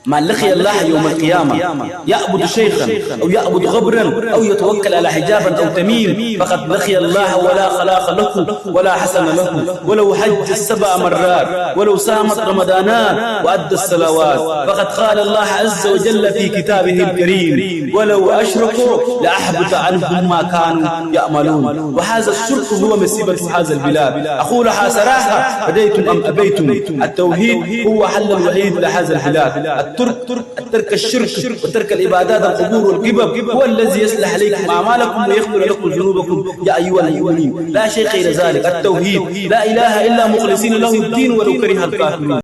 من لقي الله يوم القيامة يعبد شيخا أو يعبد غبرا أو يتوكل على حجابا أو تميم فقد لقي الله ولا خلاق له ولا حسن له. ولو حج 7 مرات ولو صامت رمضانات وأدى الصلوات فقد قال الله عز وجل في كتابه الكريم ولو أشركوا لأحبط عنهم ما كانوا يعملون. وهذا الشرك هو مصيبة هذا البلاد. أقولها صراحة بديتم أم أبيتم، التوحيد هو حل الوحيد لهذا البلاد. ترك الشرك وترك العبادات القبور والقبب هو الذي يصلح عليكم أعمالكم ويغفر لكم ذنوبكم يا أيها المؤمنين. لا شيء غير ذلك، التوحيد لا إله إلا مخلصين له الدين ولو كره الكافرون.